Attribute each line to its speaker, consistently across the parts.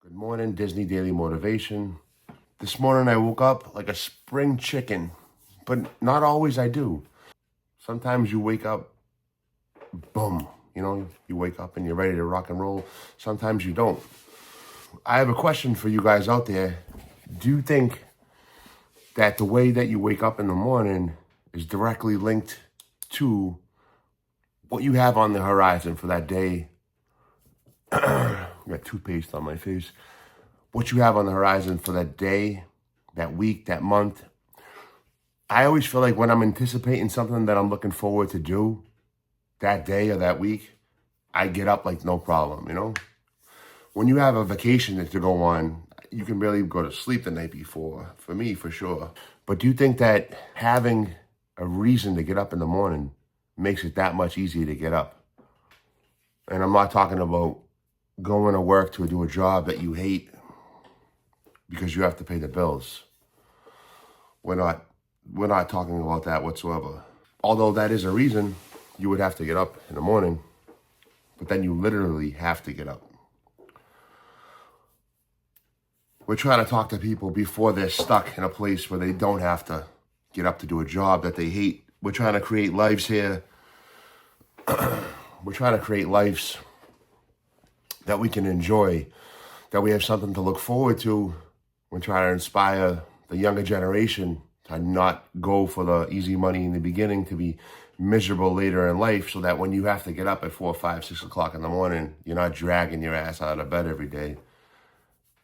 Speaker 1: Good morning, Disney Daily Motivation. This morning I woke up like a spring chicken, but not always I do. Sometimes you wake up, boom, you wake up and you're ready to rock and roll. Sometimes you don't. I have a question for you guys out there. Do you think that the way that you wake up in the morning is directly linked to what you have on the horizon for that day? I got toothpaste on my face. What you have on the horizon for that day, that week, that month. I always feel like when I'm anticipating something that I'm looking forward to do that day or that week, I get up like no problem. When you have a vacation that to go on, you can barely go to sleep the night before, for me, for sure. But do you think that having a reason to get up in the morning makes it that much easier to get up? And I'm not talking about going to work to do a job that you hate because you have to pay the bills. We're not talking about that whatsoever. Although that is a reason you would have to get up in the morning, but then you literally have to get up. We're trying to talk to people before they're stuck in a place where they don't have to get up to do a job that they hate. We're trying to create lives here. We're trying to create lives that we can enjoy, that we have something to look forward to. We're trying to inspire the younger generation to not go for the easy money in the beginning, to be miserable later in life, so that when you have to get up at 4, 5, 6 o'clock in the morning, you're not dragging your ass out of bed every day.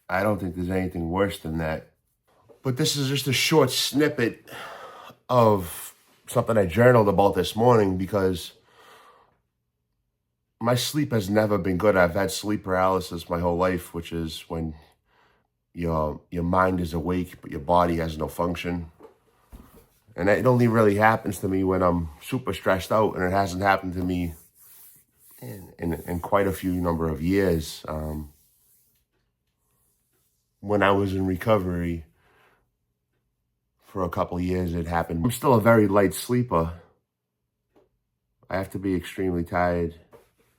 Speaker 1: I don't think there's anything worse than that. But this is just a short snippet of something I journaled about this morning because my sleep has never been good. I've had sleep paralysis my whole life, which is when your mind is awake, but your body has no function. And it only really happens to me when I'm super stressed out, and it hasn't happened to me in quite a few number of years. When I was in recovery for a couple of years, it happened. I'm still a very light sleeper. I have to be extremely tired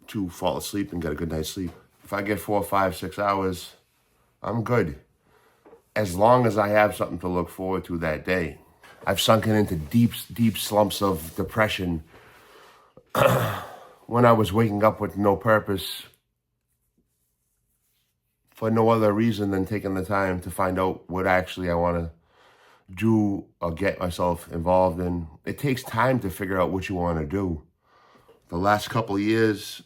Speaker 1: to fall asleep and get a good night's sleep. If I get 4, 5, 6 hours, I'm good. As long as I have something to look forward to that day. I've sunken into deep slumps of depression when I was waking up with no purpose, for no other reason than taking the time to find out what actually I want to do or get myself involved in. It takes time to figure out what you want to do. The last couple of years,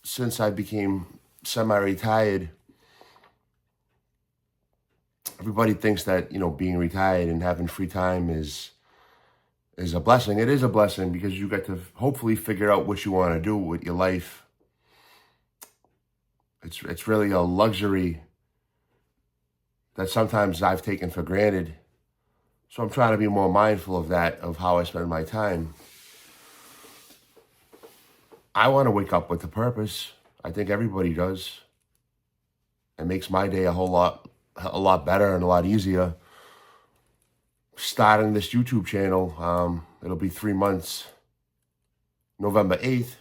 Speaker 1: since I became semi-retired, everybody thinks that, being retired and having free time is a blessing. It is a blessing because you get to hopefully figure out what you want to do with your life. It's really a luxury that sometimes I've taken for granted. So I'm trying to be more mindful of that, of how I spend my time. I want to wake up with a purpose. I think everybody does. It makes my day a lot better and a lot easier. Starting this YouTube channel, it'll be 3 months, November 8th.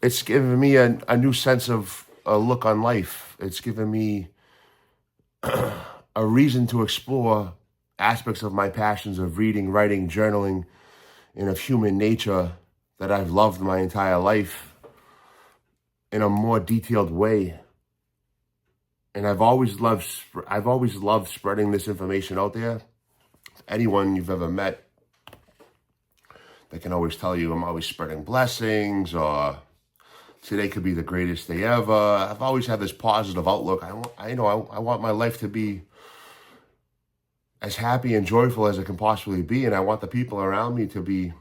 Speaker 1: It's given me a new sense of a look on life. It's given me a reason to explore aspects of my passions of reading, writing, journaling, and of human nature that I've loved my entire life in a more detailed way. And I've always loved spreading this information out there. Anyone you've ever met, they can always tell you I'm always spreading blessings, or today could be the greatest day ever. I've always had this positive outlook. I want my life to be as happy and joyful as it can possibly be, and I want the people around me to be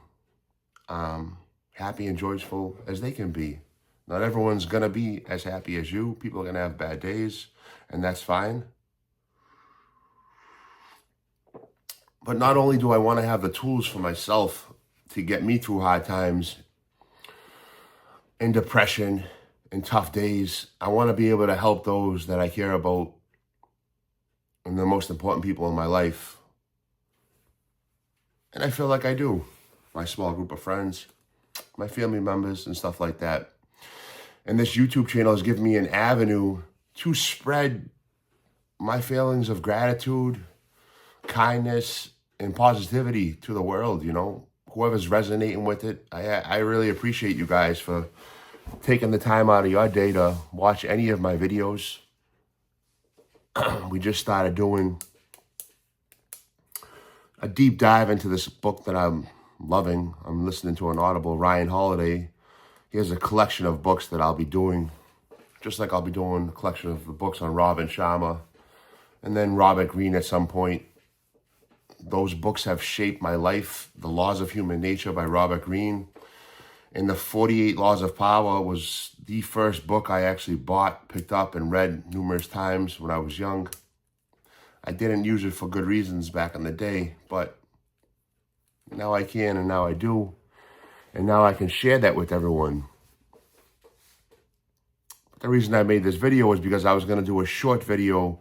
Speaker 1: happy and joyful as they can be. Not everyone's gonna be as happy as you. People are gonna have bad days, and that's fine. But not only do I want to have the tools for myself to get me through hard times and depression and tough days, I want to be able to help those that I care about and the most important people in my life. And I feel like I do. My small group of friends, my family members, and stuff like that. And this YouTube channel has given me an avenue to spread my feelings of gratitude, kindness, and positivity to the world, Whoever's resonating with it, I really appreciate you guys for taking the time out of your day to watch any of my videos. We just started doing a deep dive into this book that I'm loving. I'm listening to an Audible, Ryan Holiday. He has a collection of books that I'll be doing, just like I'll be doing a collection of the books on Robin Sharma and then Robert Greene at some point. Those books have shaped my life. The Laws of Human Nature by Robert Greene and the 48 Laws of Power was the first book I actually bought, picked up, and read numerous times when I was young. I didn't use it for good reasons back in the day, but now I can, and now I do. And now I can share that with everyone. But the reason I made this video was because I was going to do a short video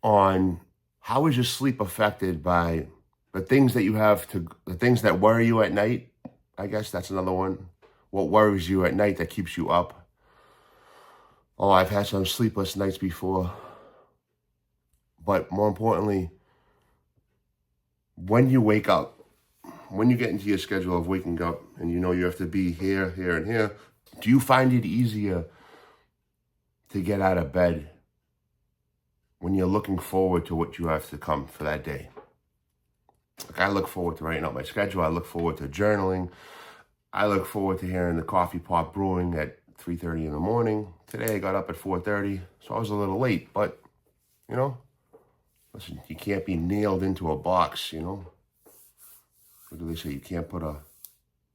Speaker 1: on how is your sleep affected by the things that you have the things that worry you at night. I guess that's another one. What worries you at night that keeps you up? Oh, I've had some sleepless nights before. But more importantly, when you wake up, when you get into your schedule of waking up and you have to be here, here, and here, do you find it easier to get out of bed when you're looking forward to what you have to come for that day? Like, I look forward to writing out my schedule. I look forward to journaling. I look forward to hearing the coffee pot brewing at 3:30 in the morning. Today I got up at 4:30, so I was a little late, but, listen, you can't be nailed into a box, What do they say? You can't put a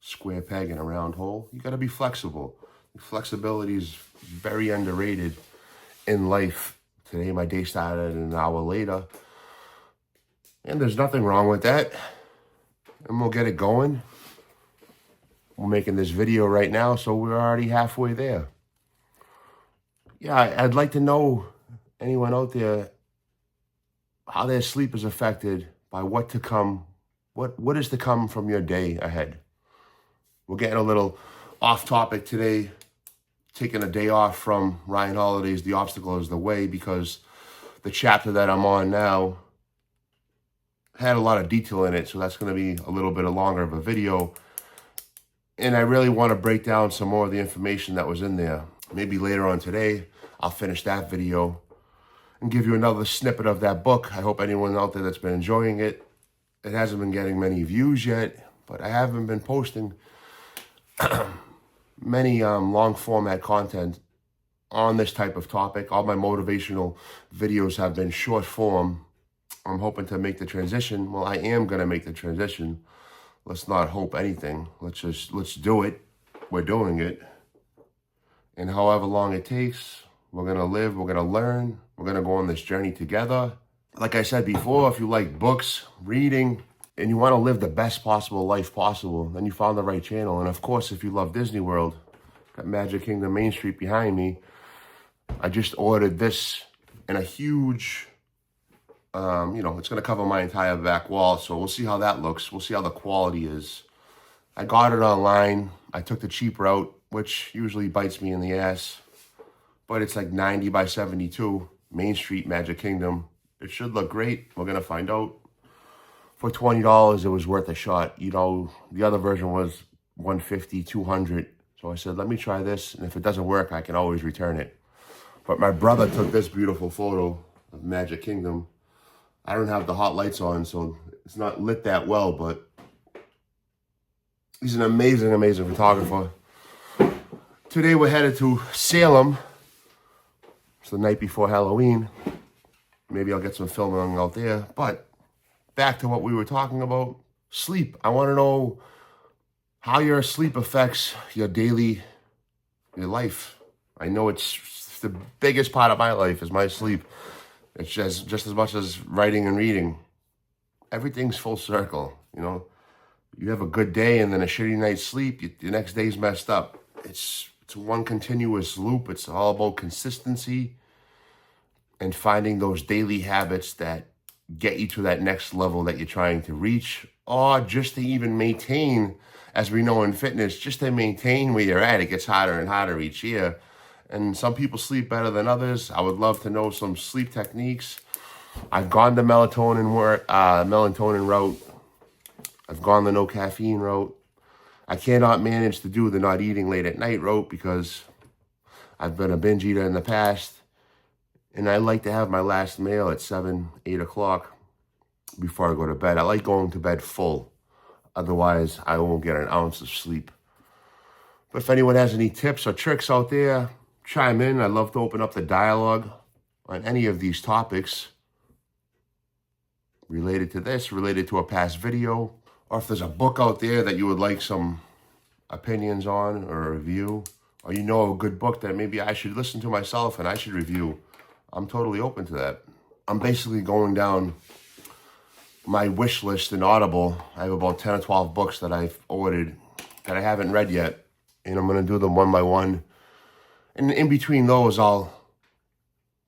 Speaker 1: square peg in a round hole. You got to be flexible. Flexibility is very underrated in life. Today my day started an hour later, and there's nothing wrong with that. And we'll get it going. We're making this video right now, so we're already halfway there. Yeah, I'd like to know, anyone out there, how their sleep is affected by what is to come from your day ahead. We're getting a little off topic today, taking a day off from Ryan Holiday's The Obstacle is the Way, because the chapter that I'm on now had a lot of detail in it, so that's going to be a little bit longer of a video. And I really want to break down some more of the information that was in there. Maybe later on today, I'll finish that video and give you another snippet of that book. I hope anyone out there that's been enjoying it. It hasn't been getting many views yet, but I haven't been posting many long format content on this type of topic. All my motivational videos have been short form. I'm hoping to make the transition. Well, I am going to make the transition. Let's not hope anything. Let's do it. We're doing it. And however long it takes, we're going to live, we're going to learn, we're going to go on this journey together. Like I said before, if you like books, reading, and you want to live the best possible life possible, then you found the right channel. And of course, if you love Disney World, got Magic Kingdom Main Street behind me. I just ordered this in a huge, it's going to cover my entire back wall. So we'll see how that looks. We'll see how the quality is. I got it online. I took the cheap route, which usually bites me in the ass. But it's like 90 by 72, Main Street, Magic Kingdom. It should look great. We're going to find out. For $20, it was worth a shot. The other version was $150, $200. So I said, let me try this. And if it doesn't work, I can always return it. But my brother took this beautiful photo of Magic Kingdom. I don't have the hot lights on, so it's not lit that well, but he's an amazing, amazing photographer. Today we're headed to Salem. It's the night before Halloween. Maybe I'll get some filming out there. But back to what we were talking about, sleep. I want to know how your sleep affects your life. I know it's the biggest part of my life is my sleep. It's just as much as writing and reading. Everything's full circle, You have a good day and then a shitty night's sleep, the next day's messed up. It's one continuous loop. It's all about consistency and finding those daily habits that get you to that next level that you're trying to reach, or just to even maintain, as we know in fitness, just to maintain where you're at. It gets harder and harder each year. And some people sleep better than others. I would love to know some sleep techniques. I've gone the melatonin route. I've gone the no caffeine route. I cannot manage to do the not eating late at night route because I've been a binge eater in the past. And I like to have my last meal at 7, 8 o'clock before I go to bed. I like going to bed full. Otherwise, I won't get an ounce of sleep. But if anyone has any tips or tricks out there, chime in. I'd love to open up the dialogue on any of these topics related to this, related to a past video, or if there's a book out there that you would like some opinions on or a review, or you know a good book that maybe I should listen to myself and I should review, I'm totally open to that. I'm basically going down my wish list in Audible. I have about 10 or 12 books that I've ordered that I haven't read yet, and I'm going to do them one by one. And in between those, I'll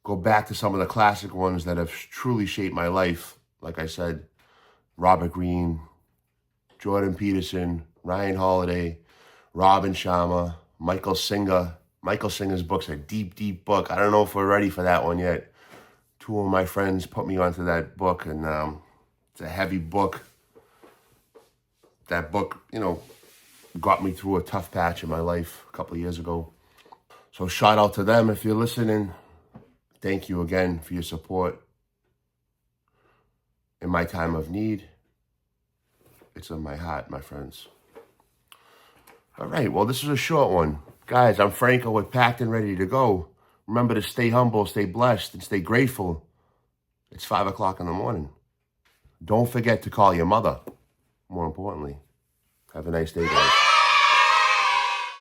Speaker 1: go back to some of the classic ones that have truly shaped my life. Like I said, Robert Greene, Jordan Peterson, Ryan Holiday, Robin Sharma, Michael Singer. Michael Singer's book's a deep, deep book. I don't know if we're ready for that one yet. 2 of my friends put me onto that book, and it's a heavy book. That book, got me through a tough patch in my life a couple of years ago. So shout out to them if you're listening. Thank you again for your support in my time of need. It's in my heart, my friends. All right, well, this is a short one. Guys, I'm Franco with Packed and Ready to Go. Remember to stay humble, stay blessed, and stay grateful. It's 5 o'clock in the morning. Don't forget to call your mother. More importantly, have a nice day, guys.